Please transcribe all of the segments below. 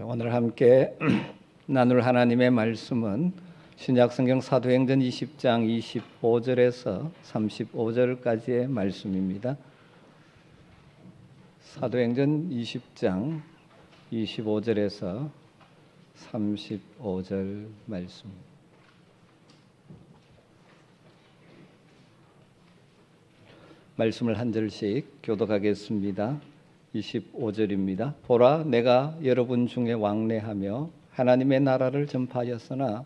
오늘 함께 나눌 하나님의 말씀은 신약성경 사도행전 20장 25절에서 35절까지의 말씀입니다. 사도행전 20장 25절에서 35절 말씀. 말씀을 한 절씩 교독하겠습니다. 25절입니다. 보라, 내가 여러분 중에 왕래하며 하나님의 나라를 전파하였으나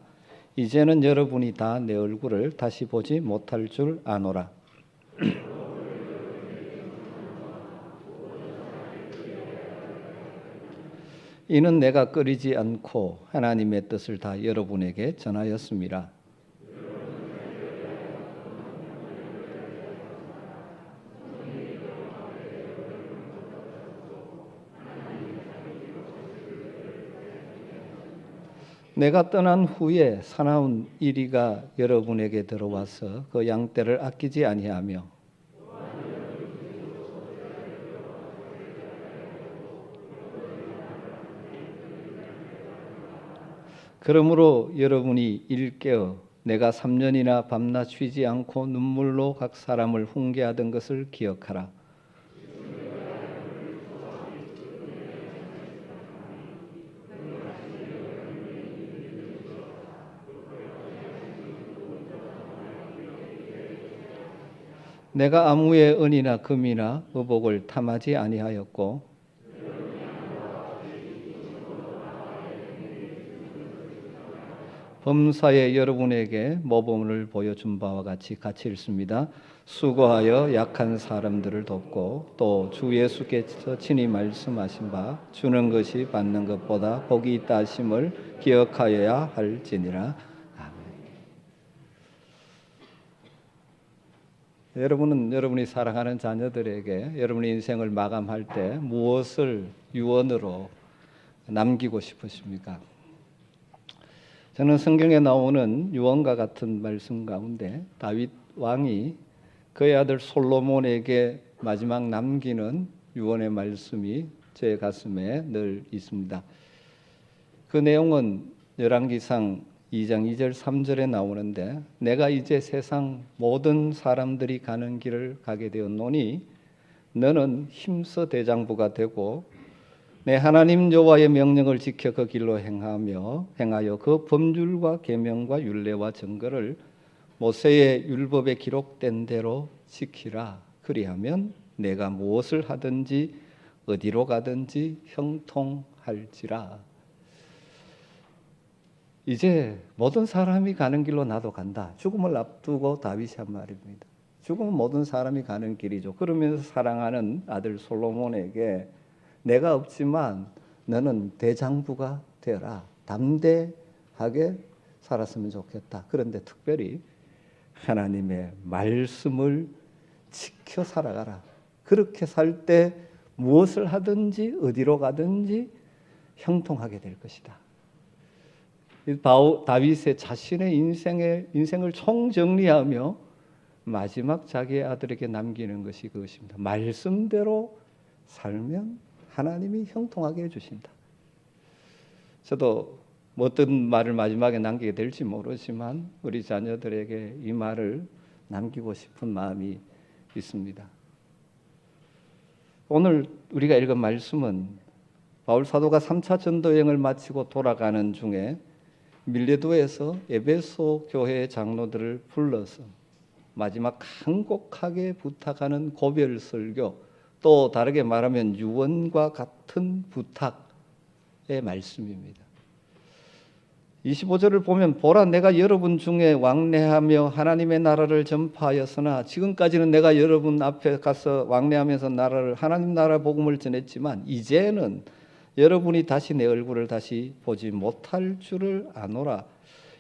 이제는 여러분이 다 내 얼굴을 다시 보지 못할 줄 아노라. 이는 내가 꺼리지 않고 하나님의 뜻을 다 여러분에게 전하였습니다. 내가 떠난 후에 사나운 이리가 여러분에게 들어와서 그 양떼를 아끼지 아니하며 그러므로 여러분이 일깨어 내가 3년이나 밤낮 쉬지 않고 눈물로 각 사람을 훈계하던 것을 기억하라. 내가 아무의 은이나 금이나 의복을 탐하지 아니하였고 범사에 여러분에게 모범을 보여준 바와 같이 읽습니다. 수고하여 약한 사람들을 돕고 또 주 예수께서 친히 말씀하신 바 주는 것이 받는 것보다 복이 있다 하심을 기억하여야 할지니라. 여러분은 여러분이 사랑하는 자녀들에게 여러분의 인생을 마감할 때 무엇을 유언으로 남기고 싶으십니까? 저는 성경에 나오는 유언과 같은 말씀 가운데 다윗 왕이 그의 아들 솔로몬에게 마지막 남기는 유언의 말씀이 제 가슴에 늘 있습니다. 그 내용은 열왕기상 2장 2절 3절에 나오는데 내가 이제 세상 모든 사람들이 가는 길을 가게 되었노니 너는 힘써 대장부가 되고 내 하나님 여호와의 명령을 지켜 그 길로 행하여 그 법률과 계명과 율례와 증거를 모세의 율법에 기록된 대로 지키라. 그리하면 내가 무엇을 하든지 어디로 가든지 형통할지라. 이제 모든 사람이 가는 길로 나도 간다. 죽음을 앞두고 다윗이 한 말입니다. 죽음은 모든 사람이 가는 길이죠. 그러면서 사랑하는 아들 솔로몬에게 내가 없지만 너는 대장부가 되어라. 담대하게 살았으면 좋겠다. 그런데 특별히 하나님의 말씀을 지켜 살아가라. 그렇게 살 때 무엇을 하든지 어디로 가든지 형통하게 될 것이다. 다윗의 자신의 인생을 총정리하며 마지막 자기의 아들에게 남기는 것이 그것입니다. 말씀대로 살면 하나님이 형통하게 해주신다. 저도 어떤 말을 마지막에 남기게 될지 모르지만 우리 자녀들에게 이 말을 남기고 싶은 마음이 있습니다. 오늘 우리가 읽은 말씀은 바울 사도가 3차 전도 여행을 마치고 돌아가는 중에 밀레도에서 에베소 교회의 장로들을 불러서 마지막 간곡하게 부탁하는 고별 설교, 또 다르게 말하면 유언과 같은 부탁의 말씀입니다. 25절을 보면 보라, 내가 여러분 중에 왕래하며 하나님의 나라를 전파하였으나 지금까지는 내가 여러분 앞에 가서 왕래하면서 하나님 나라 복음을 전했지만 이제는 여러분이 다시 내 얼굴을 다시 보지 못할 줄을 아노라.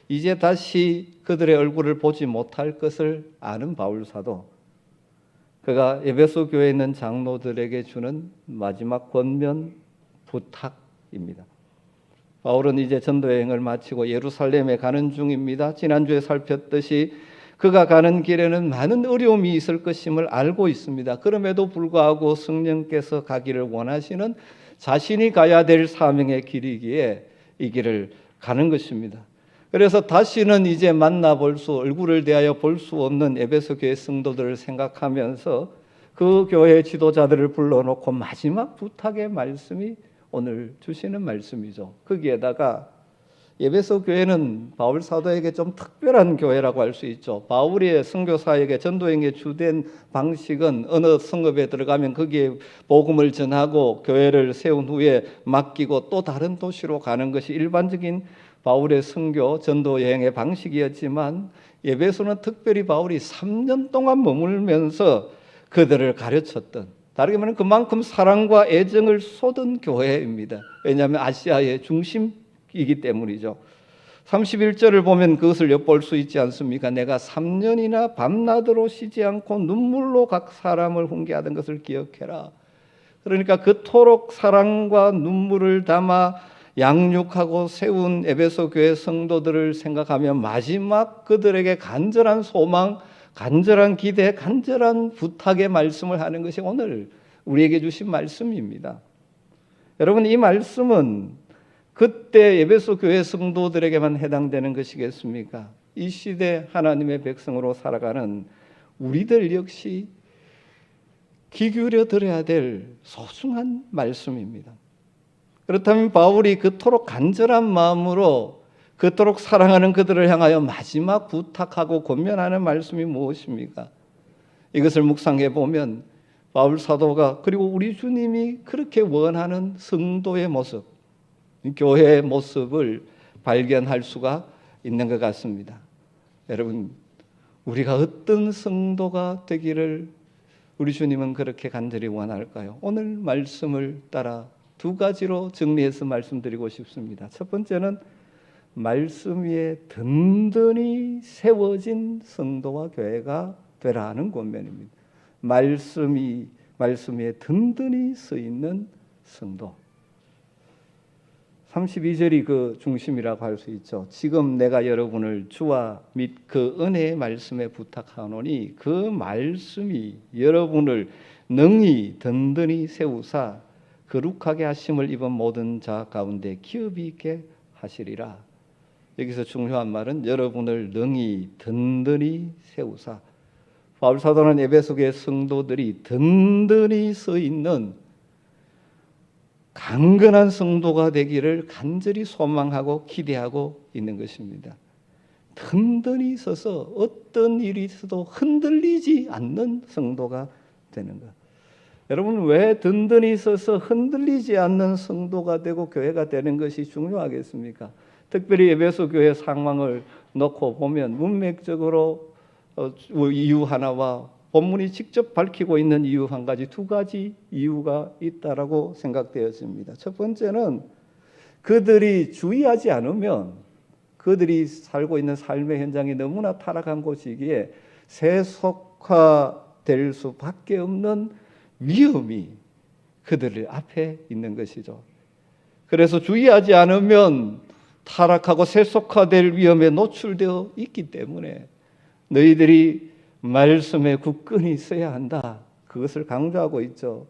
이제 다시 그들의 얼굴을 보지 못할 것을 아는 바울 사도, 그가 에베소 교회에 있는 장로들에게 주는 마지막 권면 부탁입니다. 바울은 이제 전도여행을 마치고 예루살렘에 가는 중입니다. 지난주에 살폈듯이 그가 가는 길에는 많은 어려움이 있을 것임을 알고 있습니다. 그럼에도 불구하고 성령께서 가기를 원하시는 자신이 가야 될 사명의 길이기에 이 길을 가는 것입니다. 그래서 다시는 이제 만나볼 수, 얼굴을 대하여 볼 수 없는 에베소 교회 성도들을 생각하면서 그 교회 지도자들을 불러놓고 마지막 부탁의 말씀이 오늘 주시는 말씀이죠. 거기에다가 에베소 교회는 바울 사도에게 좀 특별한 교회라고 할 수 있죠. 바울의 선교사에게 전도행의 주된 방식은 어느 성읍에 들어가면 거기에 복음을 전하고 교회를 세운 후에 맡기고 또 다른 도시로 가는 것이 일반적인 바울의 선교 전도 여행의 방식이었지만 에베소는 특별히 바울이 3년 동안 머물면서 그들을 가르쳤던, 다르게 말하면 그만큼 사랑과 애정을 쏟은 교회입니다. 왜냐하면 아시아의 중심이기 때문이죠. 31절을 보면 그것을 엿볼 수 있지 않습니까? 내가 3년이나 밤낮으로 쉬지 않고 눈물로 각 사람을 훈계하던 것을 기억해라. 그러니까 그토록 사랑과 눈물을 담아 양육하고 세운 에베소 교회 성도들을 생각하며 마지막 그들에게 간절한 소망, 간절한 기대, 간절한 부탁의 말씀을 하는 것이 오늘 우리에게 주신 말씀입니다. 여러분, 이 말씀은 그때 에베소 교회 성도들에게만 해당되는 것이겠습니까? 이 시대 하나님의 백성으로 살아가는 우리들 역시 귀 기울여 들어야 될 소중한 말씀입니다. 그렇다면 바울이 그토록 간절한 마음으로 그토록 사랑하는 그들을 향하여 마지막 부탁하고 권면하는 말씀이 무엇입니까? 이것을 묵상해 보면 바울 사도가, 그리고 우리 주님이 그렇게 원하는 성도의 모습, 교회의 모습을 발견할 수가 있는 것 같습니다. 여러분, 우리가 어떤 성도가 되기를 우리 주님은 그렇게 간절히 원할까요? 오늘 말씀을 따라 두 가지로 정리해서 말씀드리고 싶습니다. 첫 번째는 말씀 위에 든든히 세워진 성도와 교회가 되라는 권면입니다. 말씀 위에 든든히 서 있는 성도. 32절이 그 중심이라고 할 수 있죠. 지금 내가 여러분을 주와 및 그 은혜의 말씀에 부탁하노니 그 말씀이 여러분을 능히 든든히 세우사 거룩하게 하심을 입은 모든 자 가운데 기업이 있게 하시리라. 여기서 중요한 말은 여러분을 능히 든든히 세우사. 바울 사도는 에베소 교회 성도들이 든든히 서 있는 강건한 성도가 되기를 간절히 소망하고 기대하고 있는 것입니다. 든든히 서서 어떤 일이 있어도 흔들리지 않는 성도가 되는 것. 여러분, 왜 든든히 서서 흔들리지 않는 성도가 되고 교회가 되는 것이 중요하겠습니까? 특별히 에베소 교회 상황을 놓고 보면 문맥적으로 이유 하나와 본문이 직접 밝히고 있는 이유 한 가지, 두 가지 이유가 있다라고 생각되었습니다. 첫 번째는 그들이 주의하지 않으면 그들이 살고 있는 삶의 현장이 너무나 타락한 곳이기에 세속화될 수밖에 없는 위험이 그들 앞에 있는 것이죠. 그래서 주의하지 않으면 타락하고 세속화될 위험에 노출되어 있기 때문에 너희들이 말씀에 굳건히 있어야 한다. 그것을 강조하고 있죠.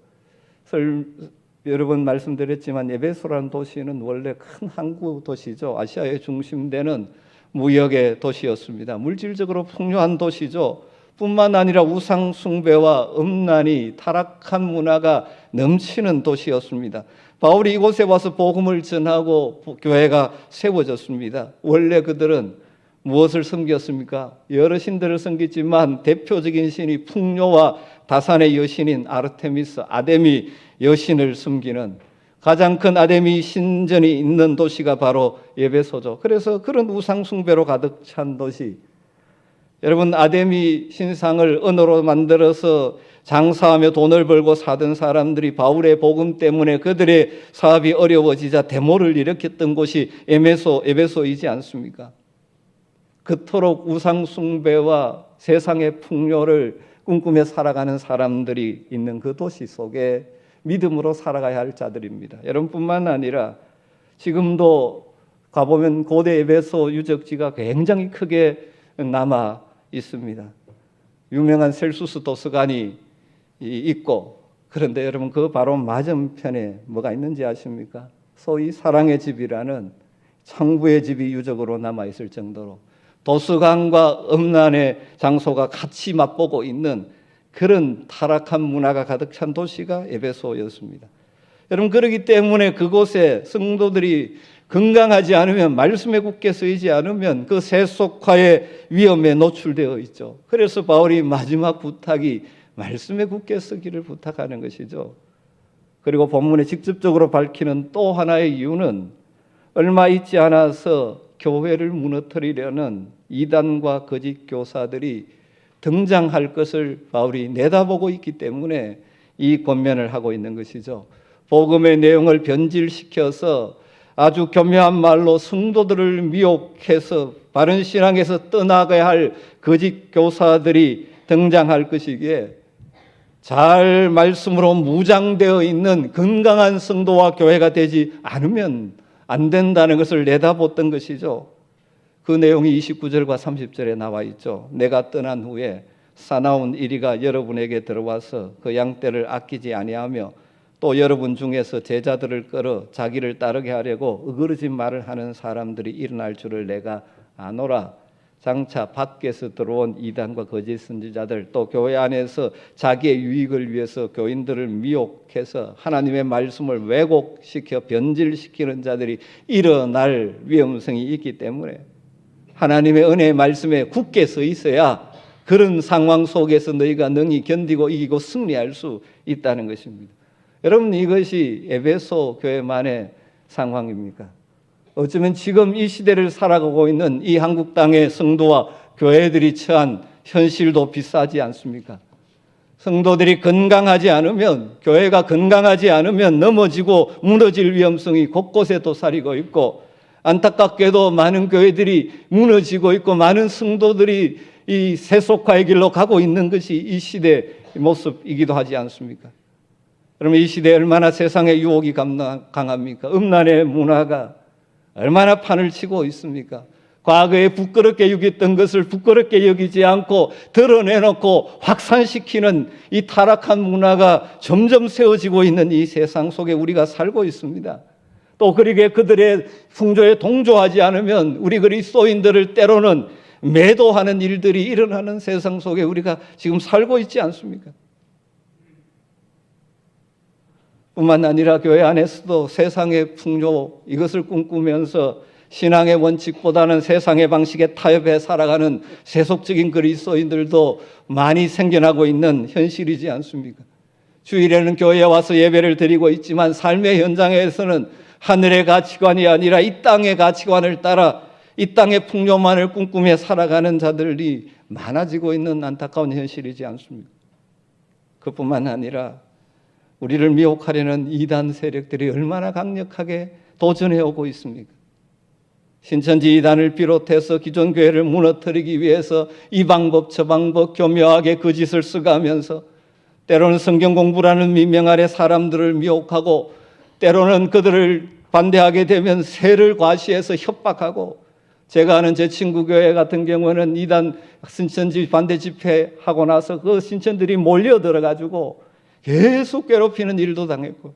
여러 번 말씀드렸지만 에베소라는 도시는 원래 큰 항구 도시죠. 아시아의 중심되는 무역의 도시였습니다. 물질적으로 풍요한 도시죠. 뿐만 아니라 우상 숭배와 음란이 타락한 문화가 넘치는 도시였습니다. 바울이 이곳에 와서 복음을 전하고 교회가 세워졌습니다. 원래 그들은 무엇을 섬겼습니까? 여러 신들을 섬겼지만 대표적인 신이 풍요와 다산의 여신인 아르테미스, 아데미 여신을 섬기는 가장 큰 아데미 신전이 있는 도시가 바로 에베소죠. 그래서 그런 우상 숭배로 가득 찬 도시. 여러분, 아데미 신상을 은으로 만들어서 장사하며 돈을 벌고 사던 사람들이 바울의 복음 때문에 그들의 사업이 어려워지자 데모를 일으켰던 곳이 에베소이지 않습니까? 그토록 우상 숭배와 세상의 풍요를 꿈꾸며 살아가는 사람들이 있는 그 도시 속에 믿음으로 살아가야 할 자들입니다. 여러분뿐만 아니라 지금도 가보면 고대 에베소 유적지가 굉장히 크게 남아 있습니다. 유명한 셀수스 도서관이 있고, 그런데 여러분 그 바로 맞은편에 뭐가 있는지 아십니까? 소위 사랑의 집이라는 천국의 집이 유적으로 남아있을 정도로 도수관과 음란의 장소가 같이 맛보고 있는 그런 타락한 문화가 가득 찬 도시가 에베소였습니다. 여러분 그렇기 때문에 그곳에 성도들이 건강하지 않으면, 말씀에 굳게 서이지 않으면 그 세속화의 위험에 노출되어 있죠. 그래서 바울이 마지막 부탁이 말씀에 굳게 서기를 부탁하는 것이죠. 그리고 본문에 직접적으로 밝히는 또 하나의 이유는 얼마 있지 않아서 교회를 무너뜨리려는 이단과 거짓 교사들이 등장할 것을 바울이 내다보고 있기 때문에 이 권면을 하고 있는 것이죠. 복음의 내용을 변질시켜서 아주 교묘한 말로 성도들을 미혹해서 바른 신앙에서 떠나가야 할 거짓 교사들이 등장할 것이기에 잘 말씀으로 무장되어 있는 건강한 성도와 교회가 되지 않으면 안 된다는 것을 내다봤던 것이죠. 그 내용이 29절과 30절에 나와 있죠. 내가 떠난 후에 사나운 이리가 여러분에게 들어와서 그 양떼를 아끼지 아니하며 또 여러분 중에서 제자들을 끌어 자기를 따르게 하려고 어그러진 말을 하는 사람들이 일어날 줄을 내가 아노라. 장차 밖에서 들어온 이단과 거짓 선지자들, 또 교회 안에서 자기의 유익을 위해서 교인들을 미혹해서 하나님의 말씀을 왜곡시켜 변질시키는 자들이 일어날 위험성이 있기 때문에 하나님의 은혜의 말씀에 굳게 서 있어야 그런 상황 속에서 너희가 능히 견디고 이기고 승리할 수 있다는 것입니다. 여러분, 이것이 에베소 교회만의 상황입니까? 어쩌면 지금 이 시대를 살아가고 있는 이 한국 땅의 성도와 교회들이 처한 현실도 비슷하지 않습니까? 성도들이 건강하지 않으면, 교회가 건강하지 않으면 넘어지고 무너질 위험성이 곳곳에 도사리고 있고, 안타깝게도 많은 교회들이 무너지고 있고 많은 성도들이 이 세속화의 길로 가고 있는 것이 이 시대의 모습이기도 하지 않습니까? 그러면 이 시대에 얼마나 세상의 유혹이 강합니까? 음란의 문화가 얼마나 판을 치고 있습니까? 과거에 부끄럽게 여겼던 것을 부끄럽게 여기지 않고 드러내놓고 확산시키는 이 타락한 문화가 점점 세워지고 있는 이 세상 속에 우리가 살고 있습니다. 또 그러게 그들의 풍조에 동조하지 않으면 우리 그리스도인들을 때로는 매도하는 일들이 일어나는 세상 속에 우리가 지금 살고 있지 않습니까? 뿐만 아니라 교회 안에서도 세상의 풍조, 이것을 꿈꾸면서 신앙의 원칙보다는 세상의 방식에 타협해 살아가는 세속적인 그리스도인들도 많이 생겨나고 있는 현실이지 않습니까? 주일에는 교회에 와서 예배를 드리고 있지만 삶의 현장에서는 하늘의 가치관이 아니라 이 땅의 가치관을 따라 이 땅의 풍요만을 꿈꾸며 살아가는 자들이 많아지고 있는 안타까운 현실이지 않습니까? 그뿐만 아니라 우리를 미혹하려는 이단 세력들이 얼마나 강력하게 도전해 오고 있습니까? 신천지 이단을 비롯해서 기존 교회를 무너뜨리기 위해서 이 방법 저 방법 교묘하게 그 짓을 써가면서 때로는 성경 공부라는 미명 아래 사람들을 미혹하고 때로는 그들을 반대하게 되면 세를 과시해서 협박하고, 제가 아는 제 친구 교회 같은 경우는 이단 신천지 반대 집회하고 나서 그 신천들이 몰려들어가지고 계속 괴롭히는 일도 당했고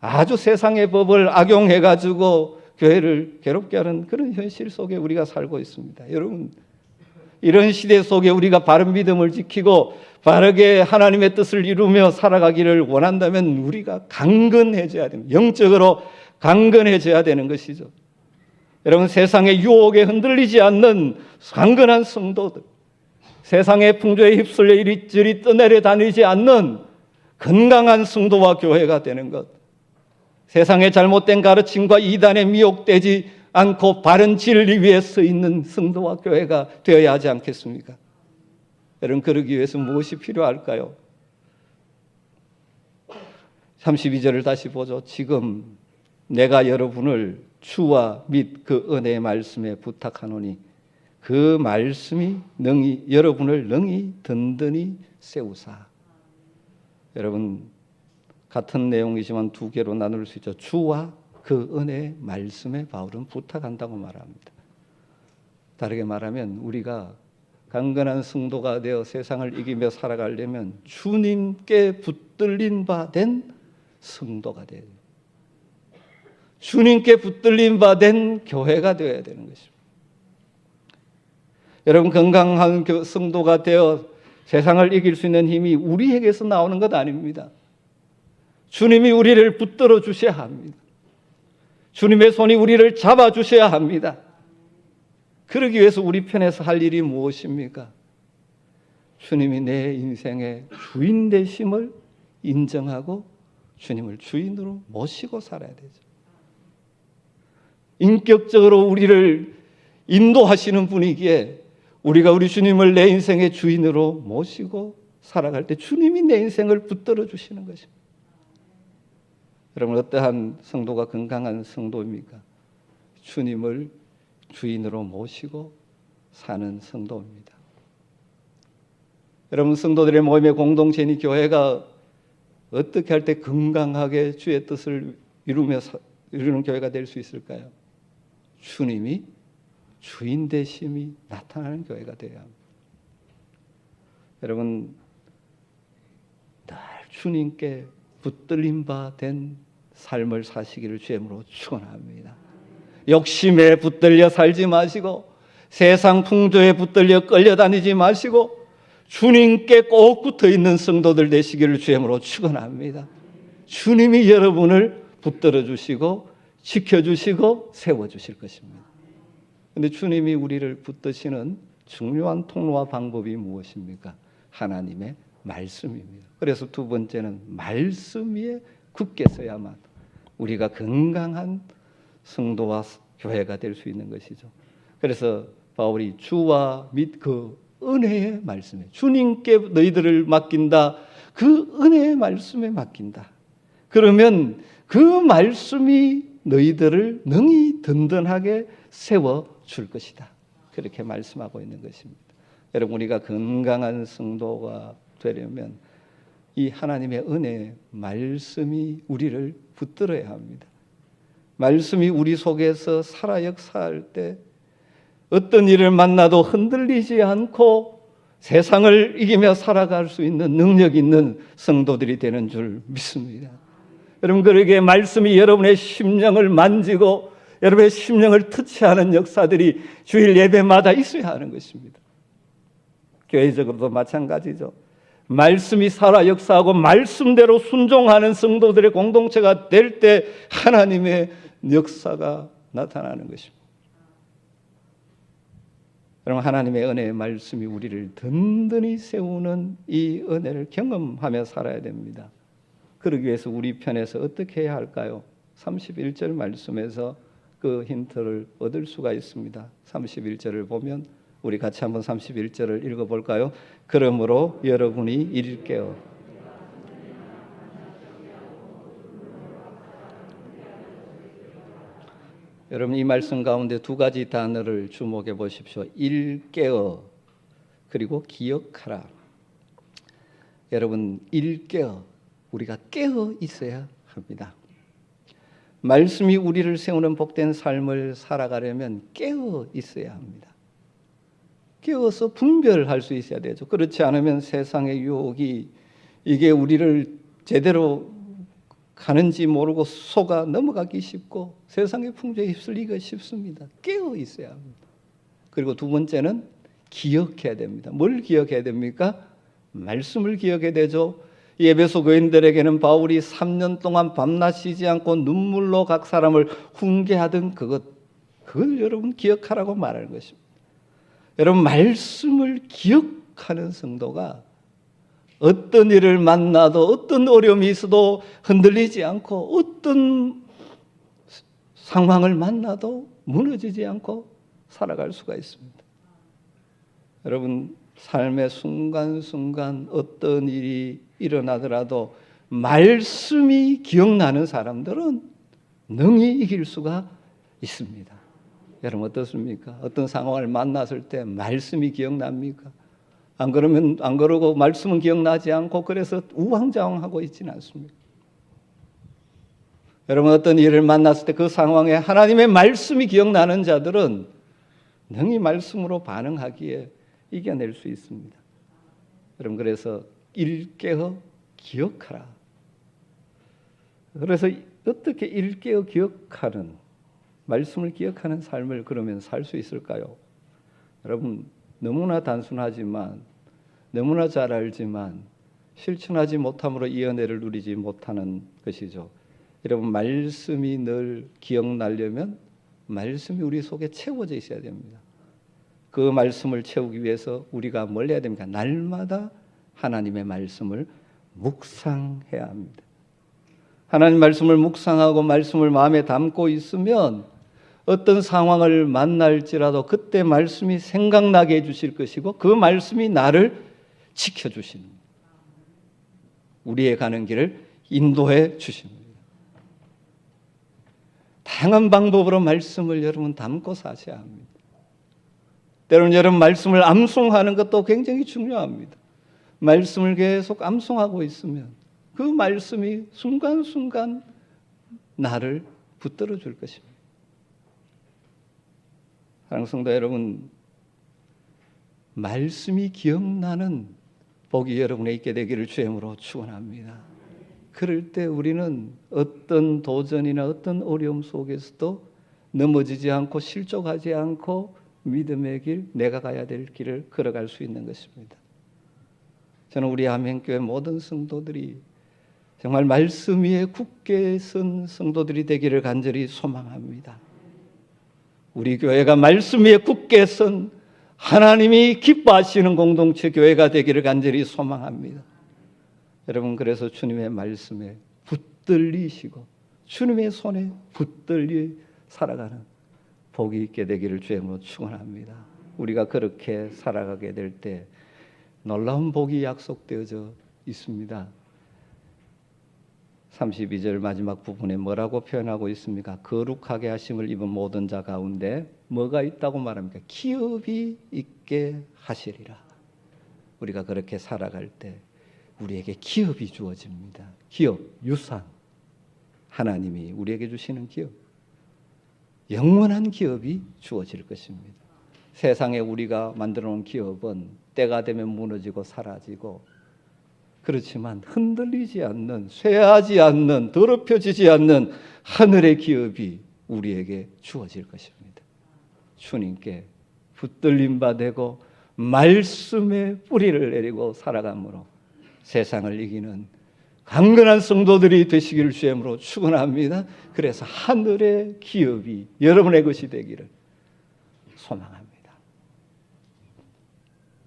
아주 세상의 법을 악용해가지고 교회를 괴롭게 하는 그런 현실 속에 우리가 살고 있습니다. 여러분, 이런 시대 속에 우리가 바른 믿음을 지키고 바르게 하나님의 뜻을 이루며 살아가기를 원한다면 우리가 강건해져야 됩니다. 영적으로 강건해져야 되는 것이죠. 여러분, 세상의 유혹에 흔들리지 않는 강건한 성도들, 세상의 풍조에 휩쓸려 이리저리 떠내려 다니지 않는 건강한 성도와 교회가 되는 것, 세상의 잘못된 가르침과 이단에 미혹되지 않고 바른 진리 위에 서 있는 성도와 교회가 되어야 하지 않겠습니까? 여러분, 그러기 위해서 무엇이 필요할까요? 32절을 다시 보죠. 지금 내가 여러분을 주와 및 그 은혜의 말씀에 부탁하노니 그 말씀이 여러분을 능히 든든히 세우사. 여러분, 같은 내용이지만 두 개로 나눌 수 있죠. 주와 그 은혜의 말씀에 바울은 부탁한다고 말합니다. 다르게 말하면 우리가 강건한 성도가 되어 세상을 이기며 살아가려면 주님께 붙들린 바 된 성도가 되어야 돼요. 주님께 붙들린 바 된 교회가 되어야 되는 것입니다. 여러분, 건강한 성도가 되어 세상을 이길 수 있는 힘이 우리에게서 나오는 것 아닙니다. 주님이 우리를 붙들어 주셔야 합니다. 주님의 손이 우리를 잡아 주셔야 합니다. 그러기 위해서 우리 편에서 할 일이 무엇입니까? 주님이 내 인생의 주인 되심을 인정하고 주님을 주인으로 모시고 살아야 되죠. 인격적으로 우리를 인도하시는 분이기에 우리가 우리 주님을 내 인생의 주인으로 모시고 살아갈 때 주님이 내 인생을 붙들어 주시는 것입니다. 여러분, 어떠한 성도가 건강한 성도입니까? 주님을 주인으로 모시고 사는 성도입니다. 여러분, 성도들의 모임의 공동체니 교회가 어떻게 할 때 건강하게 주의 뜻을 이루는 교회가 될 수 있을까요? 주님이 주인 되심이 나타나는 교회가 되어야 합니다. 여러분, 늘 주님께 붙들림 바 된 삶을 사시기를 주님으로 축원합니다. 욕심에 붙들려 살지 마시고 세상 풍조에 붙들려 끌려다니지 마시고 주님께 꼭 붙어있는 성도들 되시기를 주님으로 축원합니다. 주님이 여러분을 붙들어 주시고 지켜주시고 세워주실 것입니다. 그런데 주님이 우리를 붙드시는 중요한 통로와 방법이 무엇입니까? 하나님의 말씀입니다. 그래서 두 번째는 말씀 위에 굳게 서야만 우리가 건강한 성도와 교회가 될 수 있는 것이죠. 그래서 바울이 주와 및 그 은혜의 말씀에, 주님께 너희들을 맡긴다, 그 은혜의 말씀에 맡긴다. 그러면 그 말씀이 너희들을 능히 든든하게 세워줄 것이다. 그렇게 말씀하고 있는 것입니다. 여러분, 우리가 건강한 성도가 되려면 이 하나님의 은혜 말씀이 우리를 붙들어야 합니다. 말씀이 우리 속에서 살아 역사할 때 어떤 일을 만나도 흔들리지 않고 세상을 이기며 살아갈 수 있는 능력 있는 성도들이 되는 줄 믿습니다. 여러분, 그러기에 말씀이 여러분의 심령을 만지고 여러분의 심령을 터치하는 역사들이 주일 예배마다 있어야 하는 것입니다. 교회적으로도 마찬가지죠. 말씀이 살아 역사하고 말씀대로 순종하는 성도들의 공동체가 될 때 하나님의 역사가 나타나는 것입니다. 여러분, 하나님의 은혜의 말씀이 우리를 든든히 세우는 이 은혜를 경험하며 살아야 됩니다. 그러기 위해서 우리 편에서 어떻게 해야 할까요? 31절 말씀에서 그 힌트를 얻을 수가 있습니다. 31절을 보면 우리 같이 한번 31절을 읽어볼까요? 그러므로 여러분이 이를 깨어 여러분, 이 말씀 가운데 두 가지 단어를 주목해 보십시오. 일깨어 그리고 기억하라. 여러분, 일깨어, 우리가 깨어 있어야 합니다. 말씀이 우리를 세우는 복된 삶을 살아가려면 깨어 있어야 합니다. 깨어서 분별할 수 있어야 되죠. 그렇지 않으면 세상의 유혹이 이게 우리를 제대로 가는지 모르고 속아 넘어가기 쉽고 세상의 풍조에 휩쓸리기가 쉽습니다. 깨어 있어야 합니다. 그리고 두 번째는 기억해야 됩니다. 뭘 기억해야 됩니까? 말씀을 기억해야 되죠. 에베소 교인들에게는 바울이 3년 동안 밤낮 쉬지 않고 눈물로 각 사람을 훈계하던 그걸 여러분 기억하라고 말하는 것입니다. 여러분, 말씀을 기억하는 성도가 어떤 일을 만나도 어떤 어려움이 있어도 흔들리지 않고 어떤 상황을 만나도 무너지지 않고 살아갈 수가 있습니다. 여러분, 삶의 순간순간 어떤 일이 일어나더라도 말씀이 기억나는 사람들은 능히 이길 수가 있습니다. 여러분, 어떻습니까? 어떤 상황을 만났을 때 말씀이 기억납니까? 안 그러고 말씀은 기억나지 않고 그래서 우왕좌왕하고 있지는 않습니다. 여러분, 어떤 일을 만났을 때 그 상황에 하나님의 말씀이 기억나는 자들은 능히 말씀으로 반응하기에 이겨낼 수 있습니다. 여러분, 그래서 일깨어 기억하라. 그래서 어떻게 일깨어 기억하는, 말씀을 기억하는 삶을 그러면 살 수 있을까요? 여러분, 너무나 단순하지만, 너무나 잘 알지만 실천하지 못함으로 이 은혜를 누리지 못하는 것이죠. 여러분, 말씀이 늘 기억나려면 말씀이 우리 속에 채워져 있어야 됩니다. 그 말씀을 채우기 위해서 우리가 뭘 해야 됩니까? 날마다 하나님의 말씀을 묵상해야 합니다. 하나님 말씀을 묵상하고 말씀을 마음에 담고 있으면 어떤 상황을 만날지라도 그때 말씀이 생각나게 해주실 것이고 그 말씀이 나를 지켜주십니다. 우리의 가는 길을 인도해 주십니다. 다양한 방법으로 말씀을 여러분 담고 사셔야 합니다. 때로는 여러분 말씀을 암송하는 것도 굉장히 중요합니다. 말씀을 계속 암송하고 있으면 그 말씀이 순간순간 나를 붙들어 줄 것입니다. 사랑하는 성도 여러분, 말씀이 기억나는 복이 여러분에 있게 되기를 주님으로 축원합니다. 그럴 때 우리는 어떤 도전이나 어떤 어려움 속에서도 넘어지지 않고 실족하지 않고 믿음의 길, 내가 가야 될 길을 걸어갈 수 있는 것입니다. 저는 우리 아멘교회 모든 성도들이 정말 말씀 위에 굳게 선 성도들이 되기를 간절히 소망합니다. 우리 교회가 말씀 위에 굳게 선 하나님이 기뻐하시는 공동체 교회가 되기를 간절히 소망합니다. 여러분, 그래서 주님의 말씀에 붙들리시고 주님의 손에 붙들려 살아가는 복이 있게 되기를 주님으로 축원합니다. 우리가 그렇게 살아가게 될 때 놀라운 복이 약속되어져 있습니다. 32절 마지막 부분에 뭐라고 표현하고 있습니까? 거룩하게 하심을 입은 모든 자 가운데 뭐가 있다고 말합니까? 기업이 있게 하시리라. 우리가 그렇게 살아갈 때 우리에게 기업이 주어집니다. 기업, 유산, 하나님이 우리에게 주시는 기업, 영원한 기업이 주어질 것입니다. 세상에 우리가 만들어 놓은 기업은 때가 되면 무너지고 사라지고, 그렇지만 흔들리지 않는, 쇠하지 않는, 더럽혀지지 않는 하늘의 기업이 우리에게 주어질 것입니다. 주님께 붙들림 받고 말씀의 뿌리를 내리고 살아감으로 세상을 이기는 강건한 성도들이 되시기를 주님으로 축원합니다. 그래서 하늘의 기업이 여러분의 것이 되기를 소망합니다.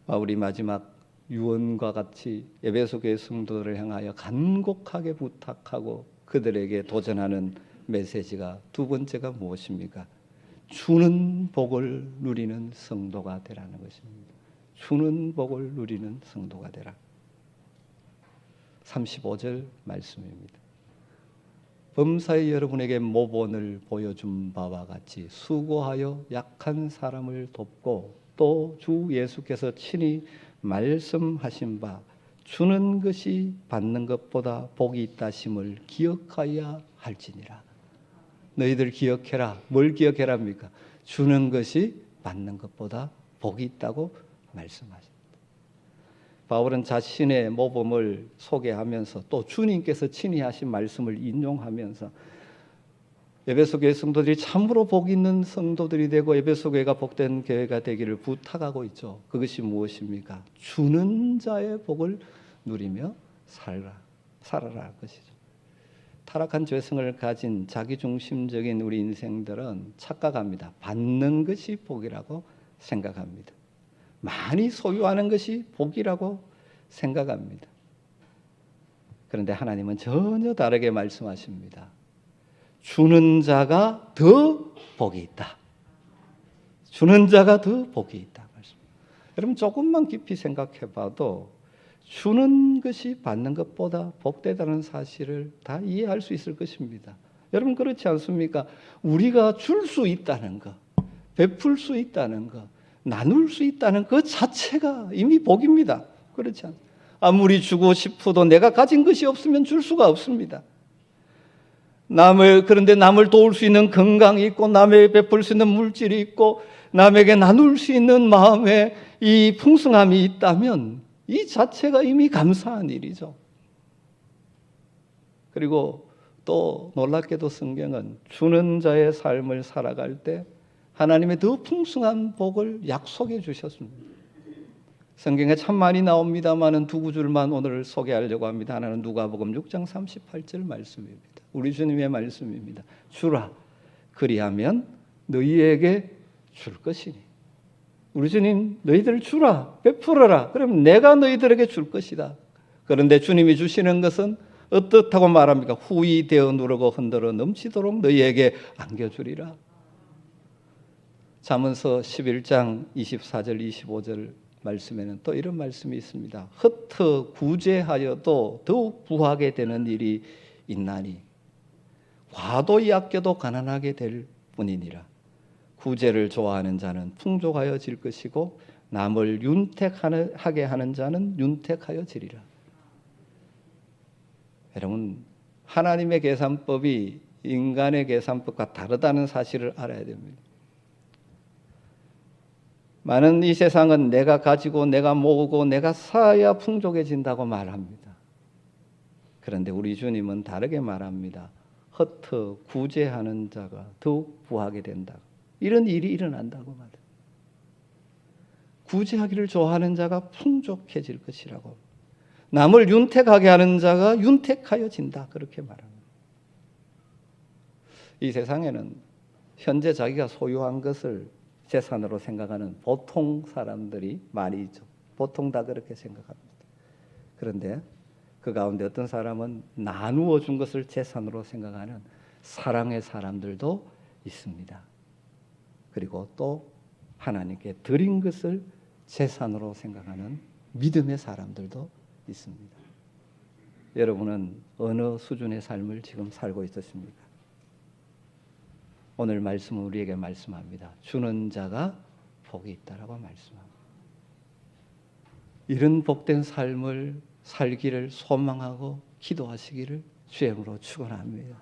바울이 마지막 유언과 같이 에베소 교회 성도들을 향하여 간곡하게 부탁하고 그들에게 도전하는 메시지가 두 번째가 무엇입니까? 주는 복을 누리는 성도가 되라는 것입니다. 주는 복을 누리는 성도가 되라. 35절 말씀입니다. 범사에 여러분에게 모본을 보여준 바와 같이 수고하여 약한 사람을 돕고 또 주 예수께서 친히 말씀하신 바 주는 것이 받는 것보다 복이 있다심을 기억하여야 할지니라. 너희들 기억해라. 뭘 기억해랍니까? 주는 것이 받는 것보다 복이 있다고 말씀하십니다. 바울은 자신의 모범을 소개하면서 또 주님께서 친히 하신 말씀을 인용하면서 에베소 교회 성도들이 참으로 복 있는 성도들이 되고 에베소 교회가 복된 교회가 되기를 부탁하고 있죠. 그것이 무엇입니까? 주는 자의 복을 누리며 살아라 것이죠. 타락한 죄성을 가진 자기중심적인 우리 인생들은 착각합니다. 받는 것이 복이라고 생각합니다. 많이 소유하는 것이 복이라고 생각합니다. 그런데 하나님은 전혀 다르게 말씀하십니다. 주는 자가 더 복이 있다. 주는 자가 더 복이 있다. 여러분, 조금만 깊이 생각해 봐도 주는 것이 받는 것보다 복되다는 사실을 다 이해할 수 있을 것입니다. 여러분, 그렇지 않습니까? 우리가 줄 수 있다는 것, 베풀 수 있다는 것, 나눌 수 있다는 것 자체가 이미 복입니다. 그렇지 않습니까? 아무리 주고 싶어도 내가 가진 것이 없으면 줄 수가 없습니다. 그런데 남을 도울 수 있는 건강이 있고 남에게 베풀 수 있는 물질이 있고 남에게 나눌 수 있는 마음의 이 풍성함이 있다면 이 자체가 이미 감사한 일이죠. 그리고 또 놀랍게도 성경은 주는 자의 삶을 살아갈 때 하나님의 더 풍성한 복을 약속해 주셨습니다. 성경에 참 많이 나옵니다만 두 구절만 오늘 소개하려고 합니다. 하나는 누가복음 6장 38절 말씀입니다. 우리 주님의 말씀입니다. 주라, 그리하면 너희에게 줄 것이니. 우리 주님, 너희들 주라, 베풀어라. 그럼 내가 너희들에게 줄 것이다. 그런데 주님이 주시는 것은 어떻다고 말합니까? 후히 되어 누르고 흔들어 넘치도록 너희에게 안겨주리라. 잠언서 11장 24절 25절 말씀에는 또 이런 말씀이 있습니다. 흩어 구제하여도 더욱 부하게 되는 일이 있나니 과도히 아껴도 가난하게 될 뿐이니라. 구제를 좋아하는 자는 풍족하여질 것이고 남을 윤택하게 하는 자는 윤택하여지리라. 여러분, 하나님의 계산법이 인간의 계산법과 다르다는 사실을 알아야 됩니다. 많은 이 세상은 내가 가지고 내가 모으고 내가 쌓아야 풍족해진다고 말합니다. 그런데 우리 주님은 다르게 말합니다. 흩어 구제하는 자가 더욱 부하게 된다. 이런 일이 일어난다고 말해요. 구제하기를 좋아하는 자가 풍족해질 것이라고. 남을 윤택하게 하는 자가 윤택하여진다. 그렇게 말합니다. 이 세상에는 현재 자기가 소유한 것을 재산으로 생각하는 보통 사람들이 많이 있죠. 보통 다 그렇게 생각합니다. 그런데 그 가운데 어떤 사람은 나누어 준 것을 재산으로 생각하는 사랑의 사람들도 있습니다. 그리고 또 하나님께 드린 것을 재산으로 생각하는 믿음의 사람들도 있습니다. 여러분은 어느 수준의 삶을 지금 살고 있었습니까? 오늘 말씀은 우리에게 말씀합니다. 주는 자가 복이 있다라고 말씀합니다. 이런 복된 삶을 살기를 소망하고 기도하시기를 주의 이름으로 축원합니다.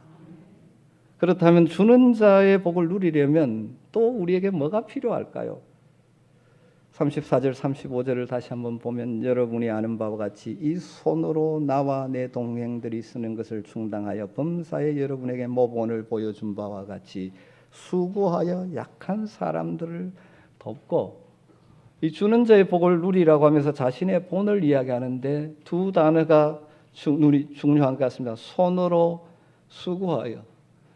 그렇다면 주는 자의 복을 누리려면 또 우리에게 뭐가 필요할까요? 34절 35절을 다시 한번 보면 여러분이 아는 바와 같이 이 손으로 나와 내 동행들이 쓰는 것을 충당하여 범사에 여러분에게 모본을 보여준 바와 같이 수고하여 약한 사람들을 돕고, 이 주는 자의 복을 누리라고 하면서 자신의 본을 이야기하는데 두 단어가 중요한 것 같습니다. 손으로 수고하여.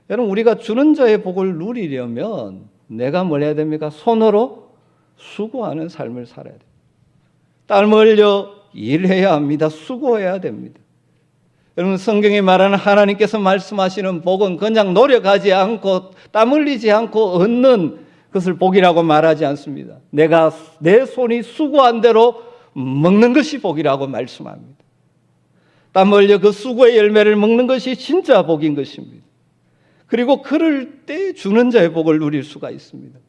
여러분, 우리가 주는 자의 복을 누리려면 내가 뭘 해야 됩니까? 손으로 수고하는 삶을 살아야 돼요. 땀 흘려 일해야 합니다. 수고해야 됩니다. 여러분, 성경이 말하는 하나님께서 말씀하시는 복은 그냥 노력하지 않고 땀 흘리지 않고 얻는 그것을 복이라고 말하지 않습니다. 내가 내 손이 수고한 대로 먹는 것이 복이라고 말씀합니다. 땀 흘려 그 수고의 열매를 먹는 것이 진짜 복인 것입니다. 그리고 그럴 때 주는 자의 복을 누릴 수가 있습니다.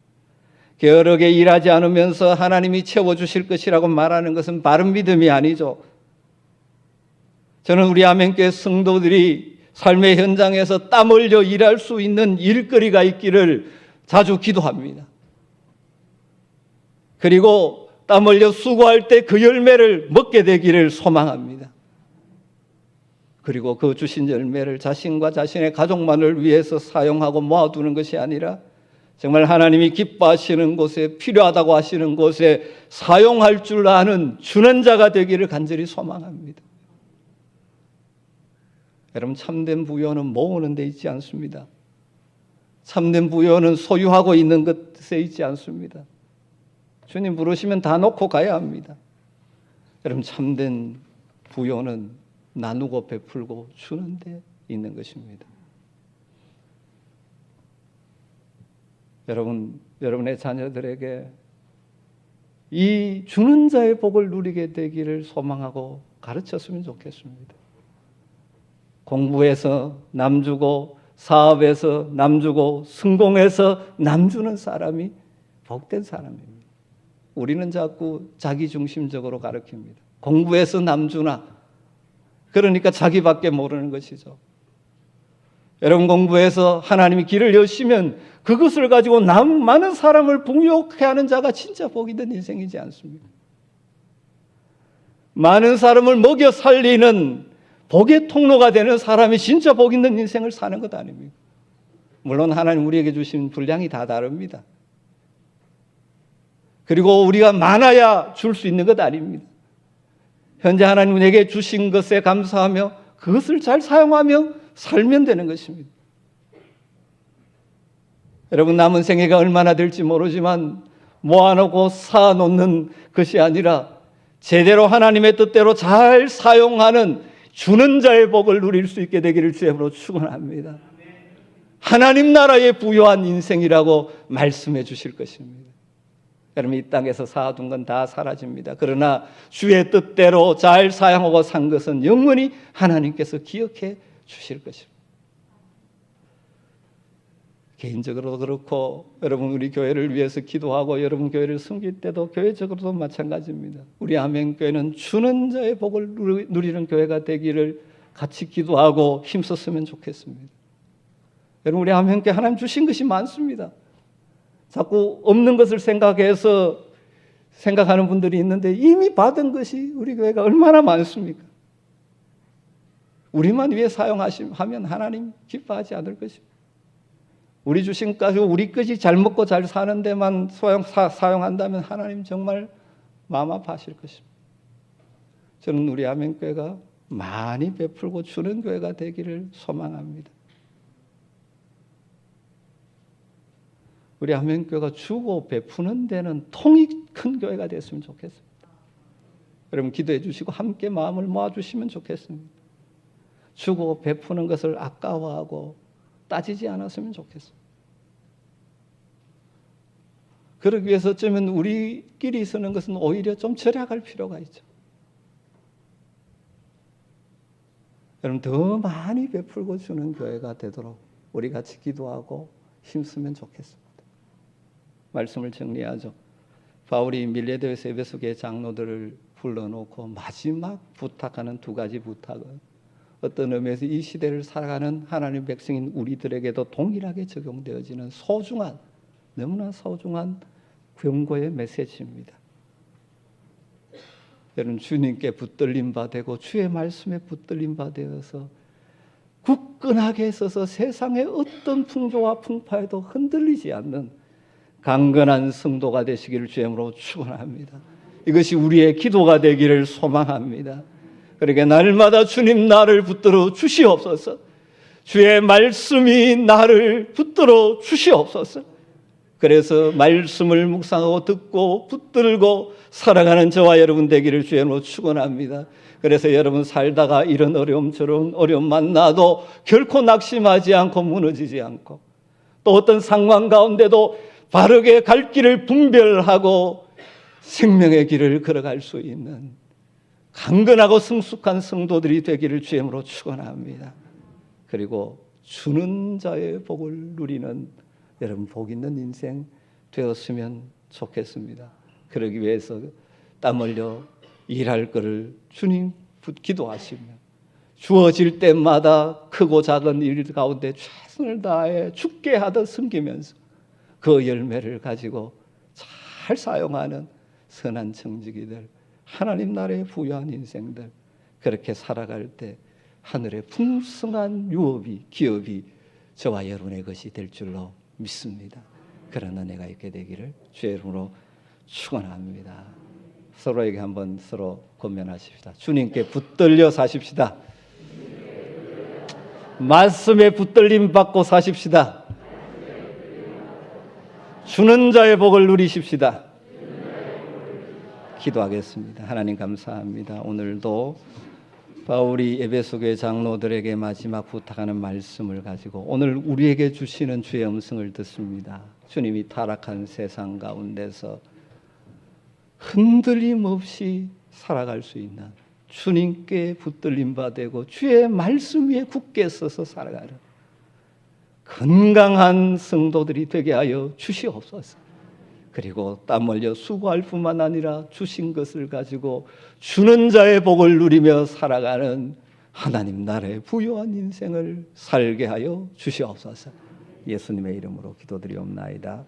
게으르게 일하지 않으면서 하나님이 채워주실 것이라고 말하는 것은 바른 믿음이 아니죠. 저는 우리 아멘교회 성도들이 삶의 현장에서 땀 흘려 일할 수 있는 일거리가 있기를 자주 기도합니다. 그리고 땀 흘려 수고할 때 그 열매를 먹게 되기를 소망합니다. 그리고 그 주신 열매를 자신과 자신의 가족만을 위해서 사용하고 모아두는 것이 아니라 정말 하나님이 기뻐하시는 곳에, 필요하다고 하시는 곳에 사용할 줄 아는 주는 자가 되기를 간절히 소망합니다. 여러분, 참된 부여는 모으는 데 있지 않습니다. 참된 부여는 소유하고 있는 것에 있지 않습니다. 주님 부르시면 다 놓고 가야 합니다. 여러분, 참된 부여는 나누고 베풀고 주는 데 있는 것입니다. 여러분의 자녀들에게 이 주는 자의 복을 누리게 되기를 소망하고 가르쳤으면 좋겠습니다. 공부에서 남 주고, 사업에서 남 주고, 성공해서 남 주는 사람이 복된 사람입니다. 우리는 자꾸 자기 중심적으로 가르칩니다. 공부해서 남 주나, 그러니까 자기밖에 모르는 것이죠. 여러분 공부해서 하나님이 길을 여시면 그것을 가지고 많은 사람을 풍요케 하는 자가 진짜 복이 있는 인생이지 않습니까? 많은 사람을 먹여 살리는 복의 통로가 되는 사람이 진짜 복 있는 인생을 사는 것 아닙니까? 물론 하나님 우리에게 주신 분량이 다 다릅니다. 그리고 우리가 많아야 줄 수 있는 것 아닙니다. 현재 하나님 내게 주신 것에 감사하며 그것을 잘 사용하며 살면 되는 것입니다. 여러분 남은 생애가 얼마나 될지 모르지만 모아놓고 쌓아놓는 것이 아니라 제대로 하나님의 뜻대로 잘 사용하는 주는 자의 복을 누릴 수 있게 되기를 주님으로 축원합니다. 하나님 나라의 부유한 인생이라고 말씀해 주실 것입니다. 여러분 이 땅에서 쌓아둔 건 다 사라집니다. 그러나 주의 뜻대로 잘 사용하고 산 것은 영원히 하나님께서 기억해 주실 것입니다. 개인적으로도 그렇고 여러분 우리 교회를 위해서 기도하고 여러분 교회를 섬길 때도 교회적으로도 마찬가지입니다. 우리 아멘교회는 주는 자의 복을 누리는 교회가 되기를 같이 기도하고 힘썼으면 좋겠습니다. 여러분 우리 아멘교회 하나님 주신 것이 많습니다. 자꾸 없는 것을 생각해서 생각하는 분들이 있는데 이미 받은 것이 우리 교회가 얼마나 많습니까? 우리만 위해 사용하면 하나님 기뻐하지 않을 것입니다. 우리 주신 가지고 우리 것이 잘 먹고 잘 사는 데만 사용한다면 하나님 정말 마음 아파하실 것입니다. 저는 우리 아멘교회가 많이 베풀고 주는 교회가 되기를 소망합니다. 우리 아멘교회가 주고 베푸는 데는 통이 큰 교회가 됐으면 좋겠습니다. 여러분 기도해 주시고 함께 마음을 모아주시면 좋겠습니다. 주고 베푸는 것을 아까워하고 따지지 않았으면 좋겠습니다. 그러기 위해서 어쩌면 우리끼리 쓰는 것은 오히려 좀 절약할 필요가 있죠. 여러분 더 많이 베풀고 주는 교회가 되도록 우리 같이 기도하고 힘쓰면 좋겠습니다. 말씀을 정리하죠. 바울이 밀레도에서 에베소 교회 장로들을 불러놓고 마지막 부탁하는 두 가지 부탁은 어떤 의미에서 이 시대를 살아가는 하나님의 백성인 우리들에게도 동일하게 적용되어지는 소중한 너무나 소중한 경고의 메시지입니다. 여러분 주님께 붙들림 바 되고 주의 말씀에 붙들림 바 되어서 굳건하게 서서 세상의 어떤 풍조와 풍파에도 흔들리지 않는 강건한 성도가 되시기를 주님으로 축원합니다. 이것이 우리의 기도가 되기를 소망합니다. 그러니까 날마다 주님 나를 붙들어 주시옵소서. 주의 말씀이 나를 붙들어 주시옵소서. 그래서 말씀을 묵상하고 듣고 붙들고 살아가는 저와 여러분 되기를 주님으로 축원합니다. 그래서 여러분 살다가 이런 어려움 저런 어려움 만나도 결코 낙심하지 않고 무너지지 않고 또 어떤 상황 가운데도 바르게 갈 길을 분별하고 생명의 길을 걸어갈 수 있는 강건하고 성숙한 성도들이 되기를 주님으로 축원합니다. 그리고 주는 자의 복을 누리는 여러분 복 있는 인생 되었으면 좋겠습니다. 그러기 위해서 땀 흘려 일할 것을 주님 기도하시며 주어질 때마다 크고 작은 일 가운데 최선을 다해 죽게 하듯 섬기면서 그 열매를 가지고 잘 사용하는 선한 청지기들, 하나님 나라의 부유한 인생들 그렇게 살아갈 때 하늘의 풍성한 유업이 기업이 저와 여러분의 것이 될 줄로 믿습니다. 그런 은혜가 있게 되기를 주의 이름으로 축원합니다. 서로에게 한번 서로 권면하십시다. 주님께 붙들려 사십시다. 말씀에 붙들림 받고 사십시다. 주는 자의 복을 누리십시다. 기도하겠습니다. 하나님 감사합니다. 오늘도 바울이 에베소 교회 장로들에게 마지막 부탁하는 말씀을 가지고 오늘 우리에게 주시는 주의 음성을 듣습니다. 주님이 타락한 세상 가운데서 흔들림 없이 살아갈 수 있는 주님께 붙들림 바 되고 주의 말씀 위에 굳게 서서 살아가는 건강한 성도들이 되게 하여 주시옵소서. 그리고 땀 흘려 수고할 뿐만 아니라 주신 것을 가지고 주는 자의 복을 누리며 살아가는 하나님 나라의 부유한 인생을 살게 하여 주시옵소서. 예수님의 이름으로 기도드리옵나이다.